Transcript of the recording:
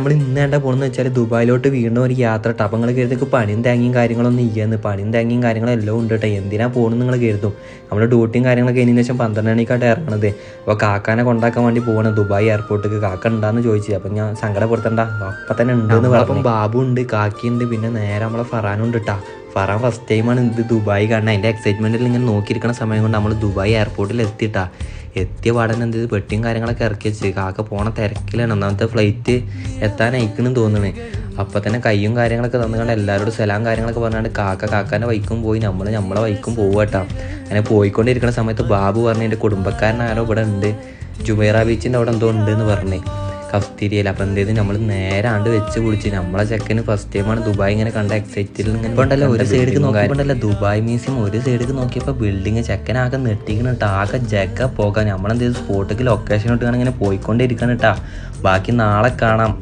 നമ്മൾ ഇന്ന് വേണ്ട പോകണമെന്ന് വെച്ചാൽ ദുബായിലോട്ട് വീണ്ടും ഒരു യാത്ര കേട്ടോ. അപ്പോൾ നിങ്ങൾ കരുതൊക്കെ പണിയും തേങ്ങയും കാര്യങ്ങളൊന്നും ഇയ്യാന്ന്. പണിയും തേങ്ങയും കാര്യങ്ങളെല്ലാം ഉണ്ട് കേട്ടോ. എന്തിനാ പോകണമെന്ന് നിങ്ങൾ കരുതും. നമ്മൾ ഡ്യൂട്ടിയും കാര്യങ്ങളൊക്കെ കഴിഞ്ഞതിന് ശേഷം 12 മണിക്കായിട്ട് ഇറങ്ങണത്. അപ്പോൾ കാക്കാനെ കൊണ്ടാക്കാൻ വേണ്ടി പോകണം ദുബായ് എയർപോർട്ടിലേക്ക്. കാക്ക ഉണ്ടാന്ന് ചോദിച്ചു. അപ്പം ഞാൻ സങ്കടപ്പെടുത്തണ്ട, അപ്പം തന്നെ ഉണ്ടെന്ന് പറഞ്ഞു. അപ്പം ബാബു ഉണ്ട്, കാക്കിയുണ്ട്, പിന്നെ നേരെ നമ്മളെ ഫറാനുണ്ട് കേട്ടോ. ഫറാൻ ഫസ്റ്റ് ടൈമാണ് ഇത് ദുബായ് കാണുന്നത്. അതിൻ്റെ എക്സൈറ്റ്മെൻറ്റിൽ ഇങ്ങനെ നോക്കിയിരിക്കുന്ന സമയം കൊണ്ട് നമ്മൾ ദുബായ് എയർപോർട്ടിൽ എത്തിയിട്ടാ. എത്തിയ പാടന്നെ എന്ത് പെട്ടിയും കാര്യങ്ങളൊക്കെ ഇറക്കി വെച്ച് കാക്ക പോണ തിരക്കിലാണ്. ഒന്നാമത്തെ ഫ്ലൈറ്റ് എത്താനയക്കണെന്ന് തോന്നുന്നത്. അപ്പം തന്നെ കയ്യും കാര്യങ്ങളൊക്കെ തന്നുകൊണ്ട് എല്ലാവരോടും സലാം കാര്യങ്ങളൊക്കെ പറഞ്ഞാണ്ട് കാക്കാൻ്റെ വൈക്കും പോയി നമ്മളെ വൈക്കും പോവാട്ടോ. അങ്ങനെ പോയിക്കൊണ്ടിരിക്കുന്ന സമയത്ത് ബാബു പറഞ്ഞ് എൻ്റെ കുടുംബക്കാരനാരോ ഇവിടെ ഉണ്ട്, ജുബൈറ ബീച്ചിൻ്റെ അവിടെ എന്തോ ഉണ്ട് എന്ന് പറഞ്ഞേ, കഫ്തീരിയയിൽ. അപ്പം എന്ത് ചെയ്ത് നമ്മൾ നേരാണ്ട് വെച്ച് കുടിച്ച്. നമ്മളെ ചെക്കന് ഫസ്റ്റ് ടൈമാണ് ദുബായ് ഇങ്ങനെ കണ്ട എക്സൈറ്റഡിൽ ഇങ്ങനെ ഉണ്ടല്ലോ. ഒരു സൈഡിലേക്ക് നോക്കിയിട്ടുണ്ടല്ലോ ദുബായ് മ്യൂസിയം, ഒരു സൈഡിലേക്ക് നോക്കിയപ്പോൾ ബിൽഡിങ് ചെക്കനാകെ നെട്ടിക്കണം കേട്ടോ. ആകെ ജഗ പോകാൻ നമ്മളെന്ത് ചെയ്ത് സ്പോട്ടിലേക്ക് ലൊക്കേഷൻ ഇട്ടാണ് ഇങ്ങനെ പോയിക്കൊണ്ടിരിക്കണം കേട്ടോ. ബാക്കി നാളെ കാണാം.